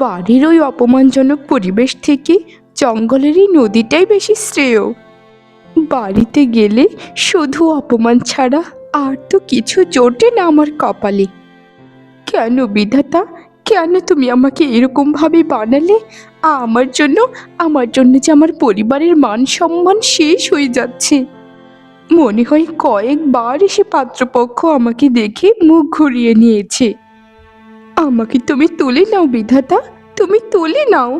বাড়ির ওই অপমানজনক পরিবেশ থেকে জঙ্গলের এই নদীটাই বেশি শ্রেয়। বাড়িতে গেলে শুধু অপমান ছাড়া আর তো কিছু জোটে না আমার কপালে। কেন বিধাতা, কেন তুমি আমাকে এরকম ভাবে বানালে? আমার জন্য যে আমার পরিবারের মান সম্মান শেষ হয়ে যাচ্ছে। মনে হয় কয়েকবার এসে পাত্রপক্ষ আমাকে দেখে মুখ ঘুরিয়ে নিয়েছে। আমাকে তুমি তুলে নাও বিধাতা, তুমি তুলে নাও,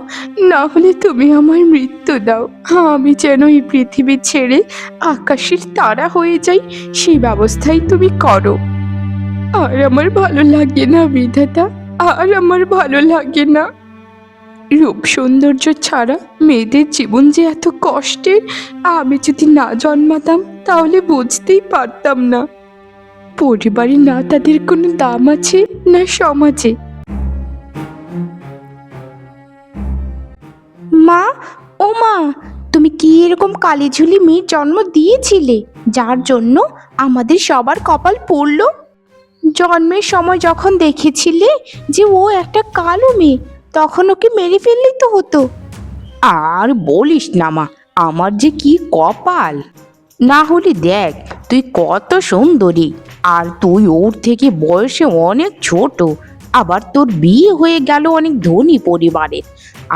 না হলে তুমি আমার মৃত্যু দাও। আমি যেন এই পৃথিবী ছেড়ে আকাশের তারা হয়ে যাই, সেই ব্যবস্থাই তুমি করো। আর আমার ভালো লাগে না বিধাতা, আর আমার ভালো লাগে না। রূপ সৌন্দর্য ছাড়া মেয়েদের জীবন যে এত কষ্টের, আমি যদি না জন্মাতাম তাহলে বুঝতেই পারতাম না। পরিবারে না তাদের কোনো দাম আছে, না সমাজে। মা, ও মা, তুমি কি এরকম কালিঝুলি মেয়ের জন্ম দিয়েছিলে যার জন্য আমাদের সবার কপাল পড়ল? জন্মের সময় যখন দেখেছিলে যে ও একটা কালো মেয়ে, তখন ওকে মেরে ফেললেই তো হতো। আর বলিস না মা, আমার যে কি কপাল। না হলে দেখ, তুই কত সুন্দরী, আর তুই ওর থেকে বয়সে অনেক ছোট। আবার তোর বিয়ে হয়ে গেল অনেক ধনী পরিবারের,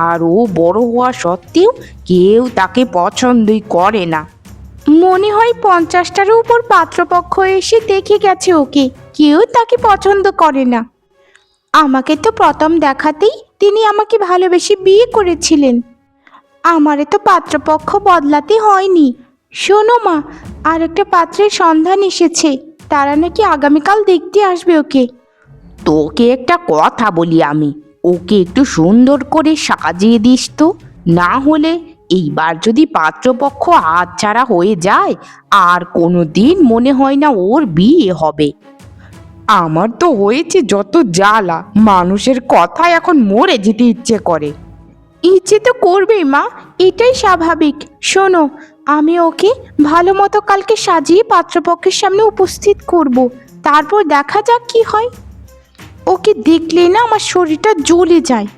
আর ও বড় হওয়া সত্ত্বেও কেউ তাকে পছন্দই করে না। মনে হয় 50টার উপর পাত্রপক্ষ এসে দেখে গেছে ওকে, কেউ তাকে পছন্দ করে না। আমাকে তো প্রথম দেখাতেই তিনি আমাকে ভালোবেসে বিয়ে করেছিলেন। আমারে তো পাত্রপক্ষ বদলাতে হয়নি। শোনো মা, আর একটা পাত্রের সন্ধান এসেছে, তারা নাকি আগামীকাল দেখতে আসবে ওকে। তোকে একটা কথা বলি আমি, ওকে একটু সুন্দর করে সাজিয়ে দিস তো। না হলে এইবার যদি পাত্রপক্ষ হাতছাড়া হয়ে যায়, আর কোনো দিন মনে হয় না ওর বিয়ে হবে। আমার তো হয়েছে যত জ্বালা, মানুষের কথায় এখন মরে যেতে ইচ্ছে করে। ইচ্ছে তো করবেই মা, এটাই স্বাভাবিক। শোনো, আমি ওকে ভালো মতো কালকে সাজিয়ে পাত্রপক্ষের সামনে উপস্থিত করব, তারপর দেখা যাক কি হয়। ওকে দেখলেই না আমার শরীরটা জ্বলে যায়।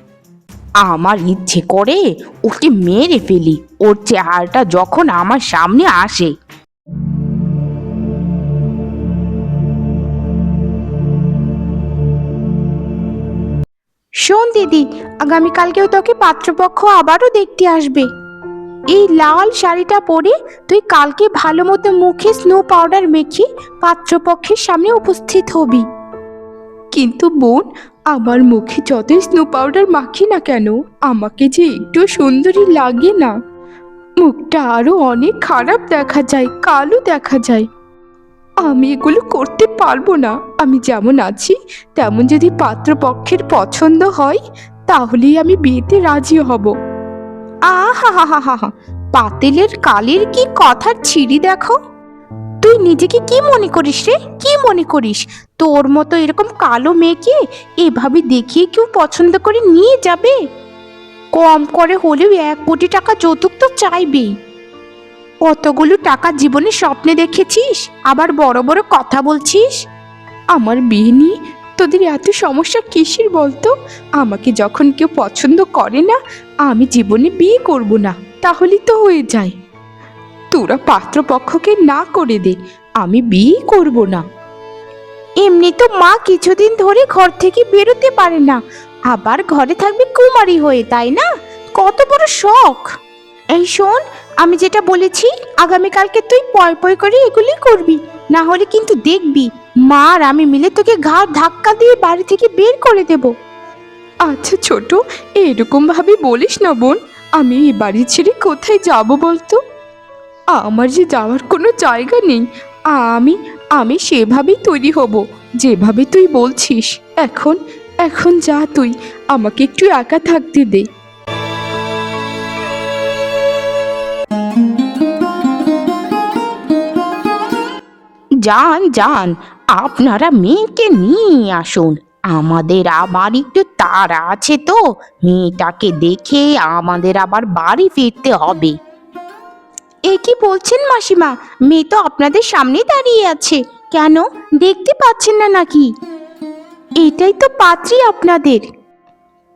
আমার ইচ্ছে করে ওকে মেরে ফেলি, ওর চেহারাটা যখন আমার সামনে আসে। শোন দিদি, আগামীকালকেও তোকে পাত্রপক্ষ আবারও দেখতে আসবে। এই লাল শাড়িটা পরে তুই কালকে ভালো মতো মুখে স্নো পাউডার মেখে পাত্রপক্ষের সামনে উপস্থিত হবি। কিন্তু বোন, আমার মুখে যতই স্নো পাউডার মাখি না কেন, আমাকে যে একটু সুন্দরী লাগে না। মুখটা আরো অনেক খারাপ দেখা যায়, কালো দেখা যায়। আমি এগুলো করতে পারবো না। আমি যেমন আছি তেমন যদি পাত্রপক্ষের পছন্দ হয়, তাহলেই আমি বিয়েতে রাজি হব। আহা হা হা হা হা, পাতিলের কালির কি কথার ছিরি দেখো। তুই নিজেকে কি মনে করিস রে, কি মনে করিস? তোর মতো এরকম কালো মেয়েকে এভাবে দেখিয়ে কেউ পছন্দ করে নিয়ে যাবে? কম করে হলেও 1 কোটি টাকা যৌতুক তো চাইবেই। কতগুলো টাকা জীবনে স্বপ্নে দেখেছিস, আবার বড় বড় কথা বলছিস? আমার বিয়ে নিয়ে তোদের এত সমস্যা কিসের বলতো? আমাকে যখন কেউ পছন্দ করে না, আমি জীবনে বিয়ে করব না, তাহলেই তো হয়ে যায়। তোরা পাত্রপক্ষকে না করে দে, আমি বিয়ে করব না। এমনি তো মা কিছুদিন ধরে ঘর থেকে বেরোতে পারে না, আবার ঘরে থাকবে কুমারী হয়ে, তাই না? কত বড় শখ! এই শোন, আমি যেটা বলেছি, আগামীকালকে তুই পয় পয় করে এগুলি করবি, না হলে কিন্তু দেখবি মা আর আমি মিলে তোকে ঘাড় ধাক্কা দিয়ে বাড়ি থেকে বের করে দেব। আচ্ছা ছোট, এরকম ভাবে বলিস না বোন। আমি এই বাড়ি ছেড়ে কোথায় যাব বলতো? আমার যে যাওয়ার কোনো জায়গা নেই। আমি আমি সেভাবেই তৈরি হব, যেভাবে তুই বলছিস। এখন এখন যা তুই, আমাকে একটু একা থাকতে দে। যান যান, আপনারা মেয়েকে নিয়ে আসুন। আমাদের আবার একটু তাড়া আছে তো, মেয়েটাকে দেখে আমাদের আবার বাড়ি ফিরতে হবে। এ কি বলছেন মাসিমা? মেয়ে তো আপনাদের সামনেই দাঁড়িয়ে আছে, কেন দেখতে পাচ্ছেন না নাকি? এটাই তো পাত্রী আপনাদের।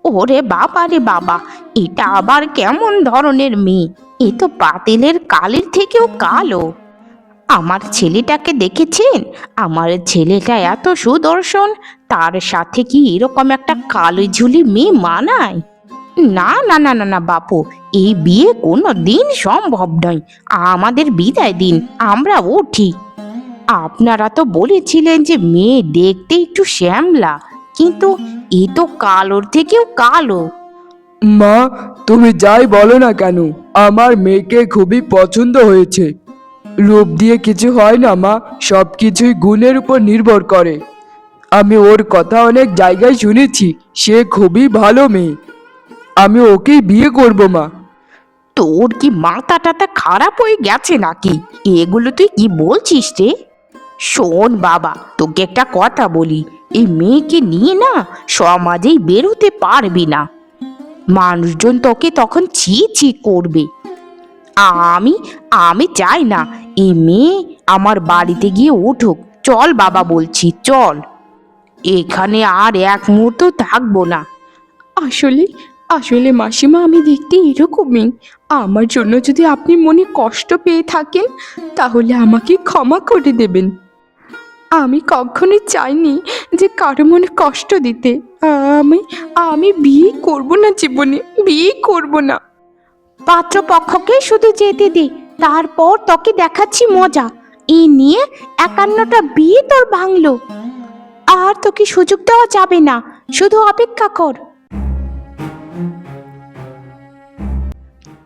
ওরে বাবা রে বাবা, এটা আবার কেমন ধরনের মেয়ে? এ তো পাতিলের কালির থেকেও কালো। আমার ছেলেটাকে দেখেছেন? আমার ছেলেটা এত সুদর্শন, তার সাথে কি এরকম একটা কালো ঝুলি মেয়ে মানায়? না না না না না বাপু, এই বিয়ে কোনো দিন সম্ভব নয়। আমাদের বিদায় দিন, আমরা উঠি। আপনারা তো বলেছিলেন যে মেয়ে দেখতে একটু শ্যামলা, কিন্তু এ তো কালোর থেকেও কালো। মা, তুমি যাই বলো না কেন, আমার মেয়েকে খুবই পছন্দ হয়েছে। রূপ দিয়ে কিছু হয় না মা, সব কিছুই গুণের উপর নির্ভর করে। আমি ওর কথা অনেক জায়গায় শুনেছি, সে খুবই ভালো মেয়ে। আমি ওকেই বিয়ে করব মা। তোর কি মাথা টাথা খারাপ হয়ে গেছে নাকি? এগুলো তুই কি বলছিস রে? শোন বাবা, তোকে একটা কথা বলি, এই মেয়েকে নিয়ে না সমাজেই বেরোতে পারবি না। মানুষজন তোকে তখন ছি ছি করবে। আমি আমি চাই না এই মেয়ে আমার বাড়িতে গিয়ে উঠুক। চল বাবা, বলছি চল, এখানে আর এক মুহূর্ত থাকবো না। আসলে আসলে মাসিমা, আমি দেখতে এরকমই। আমার জন্য যদি আপনি মনে কষ্ট পেয়ে থাকেন, তাহলে আমাকে ক্ষমা করে দেবেন। আমি কখনোই চাইনি যে কারো মনে কষ্ট দিতে। আমি আমি বিয়ে করব না, জীবনে বিয়ে করব না। পাত্রপক্ষকে শুধু যেতে দে, তারপর তোকে দেখাচ্ছি মজা। এই নিয়ে 51টা বিয়ে তোর ভাঙলো, আর তোকে সুযোগ দেওয়া যাবে না। শুধু অপেক্ষা কর।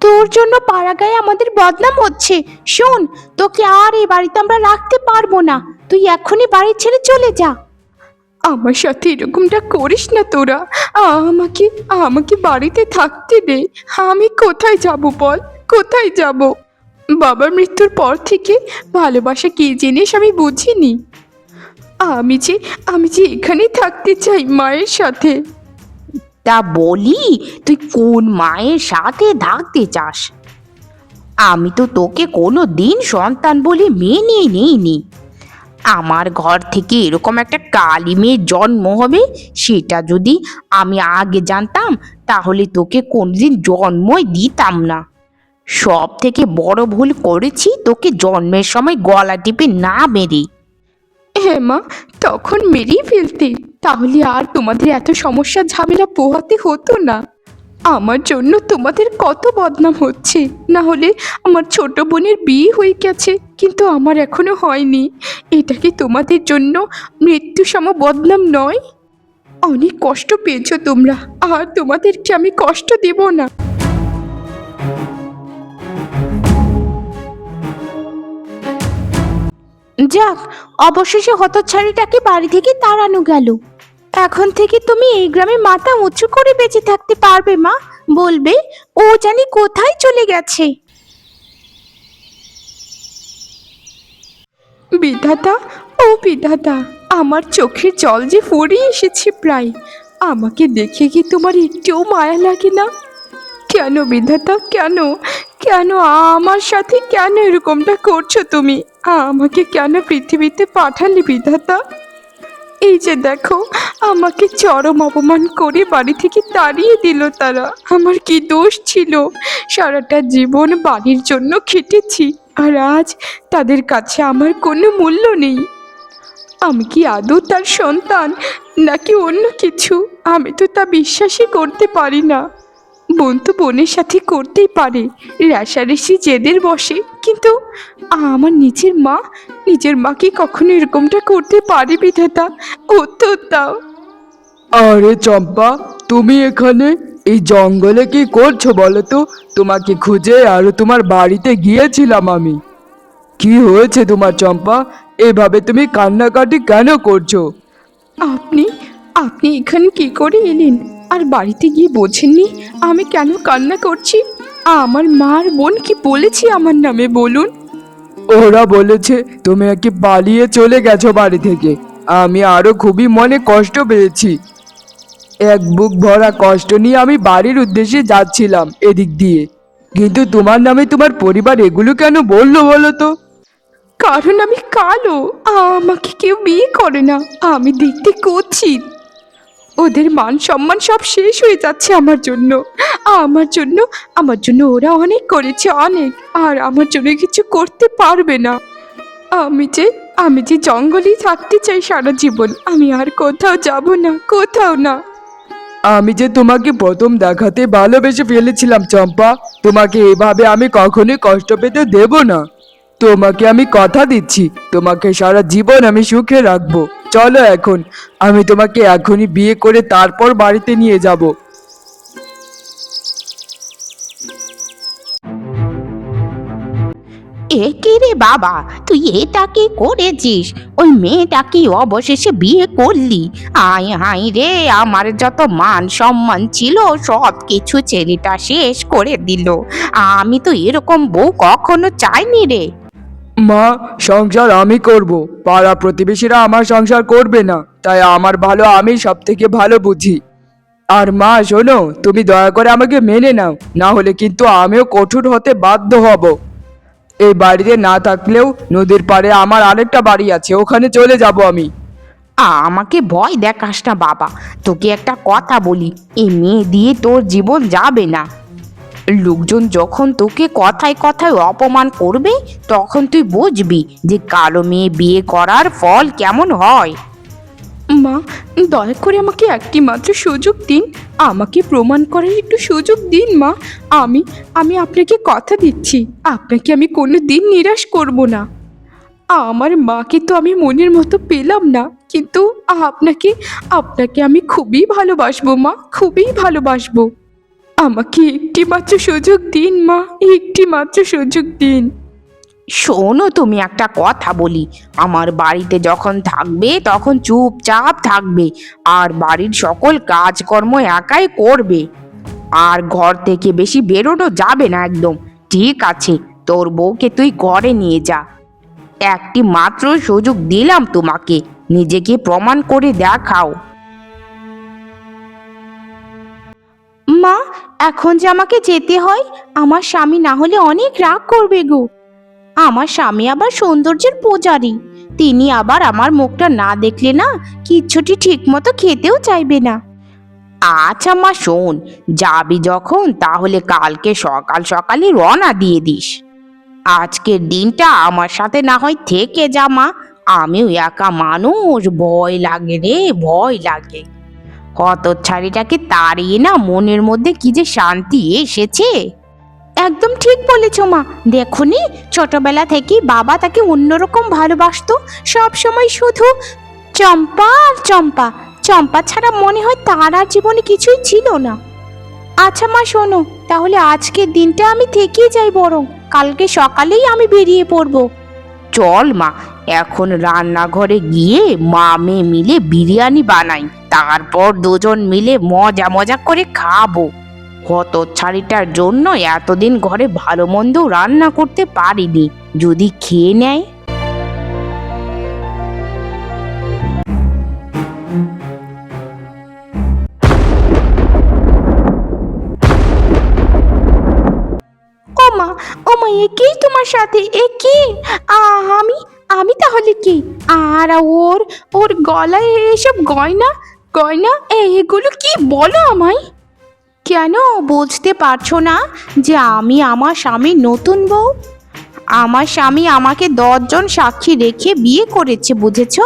তোর জন্য পাড়াগায় আমাদের বদনাম হচ্ছে। শোন, তোকে আর এই বাড়িতে আমরা রাখতে পারবো না। তুই এখনই বাড়ি ছেড়ে চলে যা। আমার সাথে এরকমটা করিস না তোরা। আমাকে আমাকে বাড়িতে থাকতে দে। আমি কোথায় যাব বল, কোথায় যাব? বাবার মৃত্যুর পর থেকে ভালোবাসা কি জিনিস আমি বুঝিনি। আমি যে এখানেই থাকতে চাই, মায়ের সাথে। তা বলি, তুই কোন মায়ের সাথে থাকতে চাস? আমি তো তোকে কোনো দিন সন্তান বলে মেনে নেইনি। আমার ঘর থেকে এরকম একটা কালী মেয়ের জন্ম হবে, সেটা যদি আমি আগে জানতাম, তাহলে তোকে কোনদিন জন্মই দিতাম না। সব থেকে বড় ভুল করেছি তোকে জন্মের সময় গলা টিপে না মেরে। হ্যাঁ মা, তখন মেরেই ফেলতে, তাহলে আর তোমাদের এত সমস্যা ঝামেলা পোহাতে হতো না। আমার জন্য তোমাদের কত বদনাম হচ্ছে। না হলে আমার ছোট বোনের বিয়ে হয়ে গেছে, কিন্তু আমার এখনো হয়নি। এটা কি তোমাদের জন্য মৃত্যু সম বদনাম নয়? অনেক কষ্ট পেয়েছো তোমরা, আর তোমাদেরকে আমি কষ্ট দেব না। যাক, অবশেষে হতচ্ছাড়িটাকে বাড়ি থেকে তাড়ানো গেল। এখন থেকে তুমি এই গ্রামে মাথা উঁচু করে বেঁচে থাকতে পারবে মা। বলবে ও জানি কোথায় চলে গেছে। বিধাতা, ও বিধাতা, আমার চোখের জল যে ফুরিয়ে এসেছে প্রায়। আমাকে দেখে কি তোমার একটুও মায়া লাগে না? কেন বিধাতা, কেন কেন আমার সাথে কেন এরকমটা করছো তুমি? আমাকে কেন পৃথিবীতে পাঠালে বিধাতা? এই যে দেখো, আমাকে চরম অপমান করে বাড়ি থেকে তাড়িয়ে দিল তারা। আমার কি দোষ ছিল? সারাটা জীবন বাড়ির জন্য খেটেছি, আর আজ তাদের কাছে আমার কোনো মূল্য নেই। আমি কি আদৌ তার সন্তান, নাকি অন্য কিছু? আমি তো তা বিশ্বাসই করতে পারি না। বোন তো বোনের সাথে করতেই পারে, রেষারেষি জেদের বসে, কিন্তু আমার নিজের মা কি কখনো এরকমটা করতে পারে বিধাতা? উত্তর দাও। আরে চম্পা, তুমি এখানে এই জঙ্গলে কি করছো বলো তো? তোমাকে খুঁজে আরো তোমার বাড়িতে গিয়েছিলাম আমি। কি হয়েছে তোমার চম্পা? এভাবে তুমি কান্নাকাটি কেন করছো? আপনি আপনি এখানে কি করে এলেন? আর বাড়িতে গিয়ে বোঝেননি আমি কেন কান্না করছি? আমার মার বোন কি বলেছি আমার নামে, বলুন? ওরা বলেছে তুমি নাকি পালিয়ে চলে গেছো বাড়ি থেকে। আমি আরো খুবই মনে কষ্ট পেয়েছি। এক বুক ভরা কষ্ট নিয়ে আমি বাড়ির উদ্দেশ্যে যাচ্ছিলাম এদিক দিয়ে, কিন্তু তোমার নামে তোমার পরিবার এগুলো কেন বললো বলো তো? কারণ আমি কালো, আমাকে কেউ বিয়ে করে না। আমি দেখতে কুৎসিত। ওদের মান সম্মান সব শেষ হয়ে যাচ্ছে আমার জন্য। আমার জন্য আমার জন্য ওরা অনেক করেছে, অনেক, আর আমার জন্য কিছু করতে পারবে না। আমি যে জঙ্গলেই থাকতে চাই সারা জীবন, আমি আর কোথাও যাব না, কোথাও না। আমি যে তোমাকে প্রথম দেখাতে ভালোবেসে ফেলেছিলাম চম্পা, তোমাকে এভাবে আমি কখনোই কষ্ট পেতে দেব না। তোমাকে আমি কথা দিচ্ছি, তোমাকে সারা জীবন আমি সুখে রাখবো। চলো এখন, আমি তোমাকে এখনই বিয়ে করে তারপর বাড়িতে নিয়ে যাব। এ কি রে বাবা, তুই এটা কি করেছিস? ওই মেয়েটা কি অবশেষে বিয়ে করলি? আয় হাই রে, আমার যত মান সম্মান ছিল সব কিছু ছেলেটা শেষ করে দিল। আমি তো এরকম বউ কখনো চাইনি রে। মা, সংসার আমি করব, পাড়া প্রতিবেশীরা আমার সংসার করবে না, তাই আমার ভালো আমি সব থেকে ভালো বুঝি। আর মা শোনো, তুমি দয়া করে আমাকে মেনে নাও, না হলে কিন্তু আমিও কঠোর হতে বাধ্য হব। এই বাড়িতে না থাকলেও নদীর পাড়ে আমার আরেকটা বাড়ি আছে, ওখানে চলে যাব আমি। আমাকে ভয় দেখাস না বাবা, তোকে একটা কথা বলি, এই মেয়ে দিয়ে তোর জীবন যাবে না। লোকজন যখন তোকে কথায় কথায় অপমান করবে, তখন তুই বুঝবি যে কালো মেয়ে বিয়ে করার ফল কেমন হয়। মা, দয়া করে আমাকে একটি মাত্র সুযোগ দিন, আমাকে প্রমাণ করার একটু সুযোগ দিন মা। আমি আমি আপনাকে কথা দিচ্ছি, আপনাকে আমি কোনো দিন নিরাশ করব না। আমার মাকে তো আমি মনের মতো পেলাম না, কিন্তু আপনাকে আপনাকে আমি খুবই ভালোবাসবো মা, খুবই ভালোবাসবো। আমাকে একটি মাত্র সুযোগ দিন মা, একটি মাত্র সুযোগ দিন। শোনো, তুমি একটা কথা বলি, আমার বাড়িতে যখন থাকবে তখন চুপচাপ থাকবে, আর বাড়ির সকল কাজকর্ম একাই করবে, আর ঘর থেকে বেশি বেরোনো যাবে না একদম। ঠিক আছে, তোর বউকে তুই ঘরে নিয়ে যা। একটি মাত্র সুযোগ দিলাম তোমাকে, নিজেকে প্রমাণ করে দেখাও। মা, এখন যে আমাকে যেতে হয়, আমার স্বামী না হলে অনেক রাগ করবে গো। আমার স্বামী আবার সৌন্দর্যের পূজারী, তিনি আবার আমার মুখটা না দেখলে না কিচ্ছুটি ঠিক মতো খেতেও চাইবে না। আচ্ছা মা শোন, যাবি যখন তাহলে কালকে সকাল সকালই রওনা দিয়ে দিস। আজকের দিনটা আমার সাথে না হয় থেকে যা মা, আমিও একা মানুষ, ভয় লাগে রে, ভয় লাগে। হতচ্ছাড়িটাকে তাড়িয়ে না মনের মধ্যে কি যে শান্তি এসেছে। একদম ঠিক বলেছ মা, দেখনি ছোটবেলা থেকেই বাবা তাকে অন্যরকম ভালোবাসতো, সব সময় শুধু চম্পা আর চম্পা, চম্পা ছাড়া মনে হয় তার আর জীবনে কিছুই ছিল না। আচ্ছা মা শোনো, তাহলে আজকের দিনটা আমি থেকেই যাই, বরং কালকে সকালেই আমি বেরিয়ে পড়বো। চল মা, এখন রান্নাঘরে গিয়ে মা মেয়ে মিলে বিরিয়ানি বানাই, তারপর দুজন মিলে মজা মজা করে খাবো। হতচ্ছাড়িটার জন্য এতদিন ঘরে ভালো মন্দ রান্না করতে পারিনি, যদি খেয়ে নেয়। ও মা, ও মা, এ কি তোমার সাথে, এ কি? আমি আমি তাহলে কি? আর ওর ওর গলায় এসব গয়না গয়না, এগুলো কি বলো আমায়? কেন বুঝতে পারছো না যে আমি আমার স্বামীর নতুন বউ? আমার স্বামী আমাকে 10 জন সাক্ষী রেখে বিয়ে করেছে, বুঝেছো?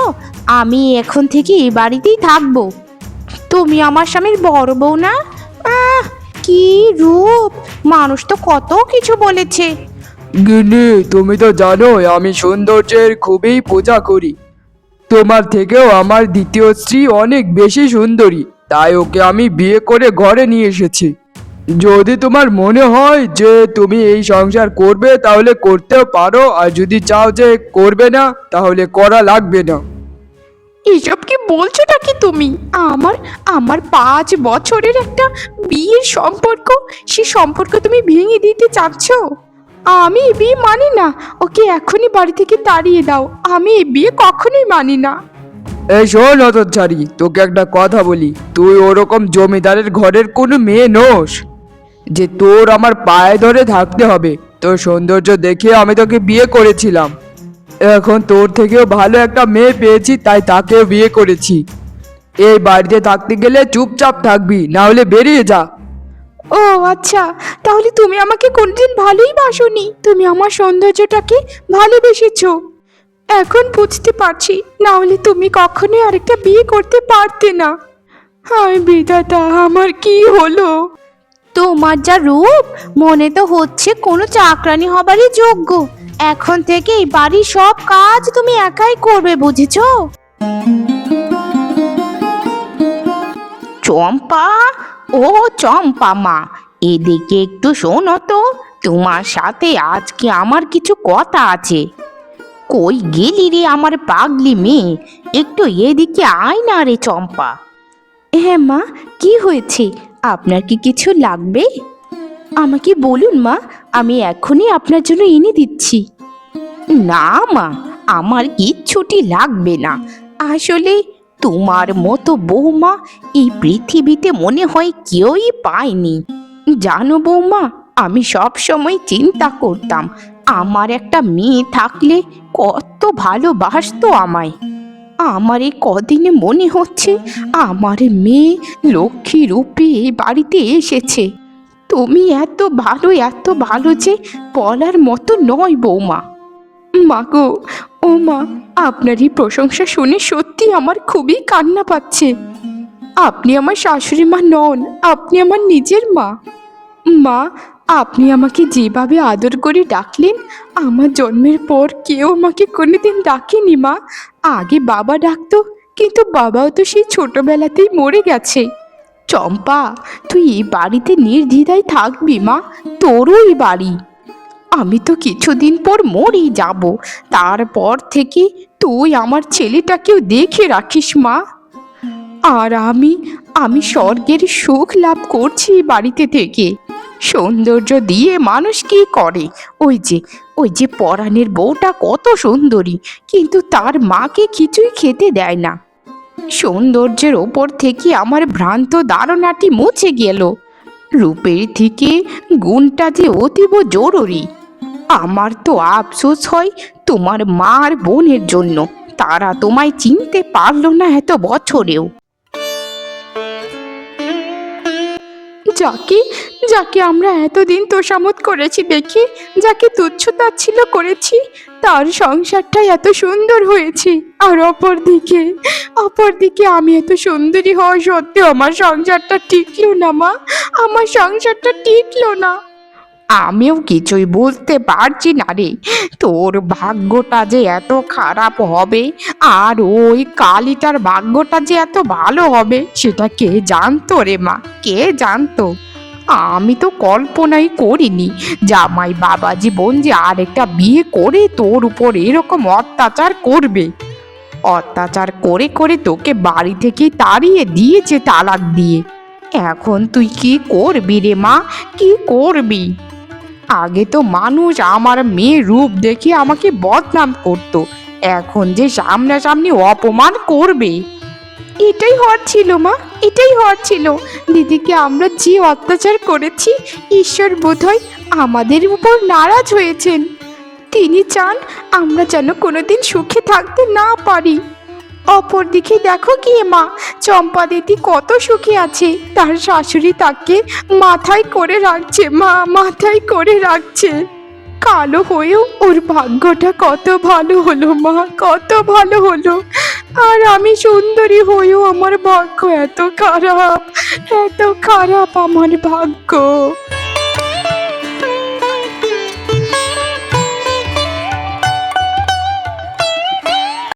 আমি এখন থেকে এই বাড়িতেই থাকবো। তুমি আমার স্বামীর বড় বউ না? আহ, কি রূপ! মানুষ তো কত কিছু বলেছে। গিন্নি, তুমি তো জানোই আমি সৌন্দর্যের খুবই পূজা করি। তোমার থেকেও আমার দ্বিতীয় স্ত্রী অনেক বেশি সুন্দরী, তাই ওকে আমি বিয়ে করে ঘরে নিয়ে এসেছি। যদি তোমার মনে হয় যে তুমি এই সংসার করবে তাহলে করতেও পারো, আর যদি চাও যে করবে না তাহলে করা লাগবে না। এসব কি বলছোটা কি তুমি? আমার আমার 5 বছরের একটা বিয়ের সম্পর্ক, সে সম্পর্ক তুমি ভেঙে দিতে চাচ্ছ? আমি এই বিয়ে মানি না, ওকে এখনই বাড়ি থেকে তাড়িয়ে দাও, আমি এই বিয়ে কখনোই মানি না। এই শোন হতচ্ছাড়ি, তোকে একটা কথা বলি, তুই ওরকম জমিদারের ঘরের কোনো মেয়ে নোস যে তোর আমার পায়ে ধরে থাকতে হবে। তোর সৌন্দর্য দেখে আমি তোকে বিয়ে করেছিলাম, এখন তোর থেকেও ভালো একটা মেয়ে পেয়েছি তাই তাকেও বিয়ে করেছি। এই বাড়িতে থাকতে গেলে চুপচাপ থাকবি, না হলে বেরিয়ে যা। ও আচ্ছা, তাহলে তুমি আমাকে কোনদিন ভালোই বাসোনি, তুমি আমার সৌন্দর্যটাকে ভালোবেসেছো। এখন বুঝতে পারছি, না হলে তুমি কখনোই আরেকটা বিয়ে করতে পারতে না। হায় বিধাতা, আমার কি হলো? তোমার যা রূপ, মনে তো হচ্ছে কোনো চাকরানি হবারই যোগ্য। এখন থেকে এই বাড়ির সব কাজ তুমি একাই করবে, বুঝেছো? চম্পা, ও চম্পা মা, এদিকে একটু শোনো তো, তোমার সাথে আজকে আমার কিছু কথা আছে। কই গেলি রে আমার পাগলি মেয়ে, একটু এদিকে আয় না রে চম্পা। হ্যাঁ মা, কি হয়েছে? আপনার কি কিছু লাগবে? আমাকে বলুন মা, আমি এখনই আপনার জন্য এনে দিচ্ছি। না মা, আমার কিচ্ছুটি লাগবে না। আসলে তোমার মতো বৌমা এই পৃথিবীতে মনে হয় কেউই পায়নি। জানো বৌমা, আমি সব সময় চিন্তা করতাম আমার একটা মেয়ে থাকলে কত ভালোবাসতো আমায়। আমার এই কদিনে মনে হচ্ছে আমার মেয়ে লক্ষ্মী রূপে এই বাড়িতে এসেছে। তুমি এত ভালো যে বলার মতো নয় বৌমা। মা গো, ও মা, আপনার এই প্রশংসা শুনে সত্যি আমার খুবই কান্না পাচ্ছে। আপনি আমার শাশুড়ি মা নন, আপনি আমার নিজের মা। মা, আপনি আমাকে যেভাবে আদর করে ডাকলেন, আমার জন্মের পর কেউ আমাকে কোনোদিন ডাকেনি মা। আগে বাবা ডাকতো, কিন্তু বাবাও তো সেই ছোটবেলাতেই মরে গেছে। চম্পা, তুই এই বাড়িতে নির্দ্বিধায় থাকবি মা, তোরও এই বাড়ি। আমি তো কিছুদিন পর মরেই যাব, তারপর থেকে তুই আমার ছেলেটাকেও দেখে রাখিস মা। আর আমি স্বর্গের সুখ লাভ করছি এই বাড়িতে থেকে। সৌন্দর্য দিয়ে মানুষ কি করে? ওই যে পরাণের বউটা কত সুন্দরী, কিন্তু তার মাকে কিছুই খেতে দেয় না। সৌন্দর্যের ওপর থেকে আমার ভ্রান্ত ধারণাটি মুছে গেল। রূপের থেকে গুণটা যে অতীব জরুরি। আমার তো আফসোস হয় তোমার মা আর বোনের জন্য, তারা তোমায় চিনতে পারলো না এত বছরেও। যাকে যাকে আমরা এতদিন তোষামত করেছি দেখি, যাকে তুচ্ছ তাচ্ছিল্য করেছি, তার সংসারটা এত সুন্দর হয়েছে। আর অপরদিকে আমি এত সুন্দরী হওয়া সত্ত্বেও আমার সংসারটা টিকলো না মা, আমার সংসারটা টিকলো না। আমিও কিছুই বুঝতে পারছি না রে, তোর ভাগ্যটা যে এত খারাপ হবে আর ওই কালীটার ভাগ্যটা যে এত ভালো হবে, সেটা কে জানতো রে মা, কে জানতো? আমি তো কল্পনাই করিনি জামাই বাবা জীবন যে আরেকটা বিয়ে করে তোর উপর এরকম অত্যাচার করবে। অত্যাচার করে করে তোকে বাড়ি থেকে তাড়িয়ে দিয়েছে তালাক দিয়ে। এখন তুই কি করবি রে মা, কি করবি? আগে তো মানুষ আমার মেয়ের রূপ দেখে আমাকে বদনাম করত, এখন যে সামনাসামনি অপমান করবে। এটাই হওয়ার ছিল মা, এটাই হওয়ার ছিল। দিদিকে আমরা যে অত্যাচার করেছি, ঈশ্বর বোধহয় আমাদের উপর নারাজ হয়েছেন। তিনি চান আমরা যেন কোনোদিন সুখে থাকতে না পারি। অপরদিকে দেখো গিয়ে মা, চম্পা দিদি কত সুখে আছে, তার শাশুড়ি তাকে মাথায় করে রাখছে মা, মাথায় করে রাখছে। কালো হয়েও ওর ভাগ্যটা কত ভালো হলো মা, কত ভালো হলো। আর আমি সুন্দরী হয়েও আমার ভাগ্য এত খারাপ, এত খারাপ আমার ভাগ্য।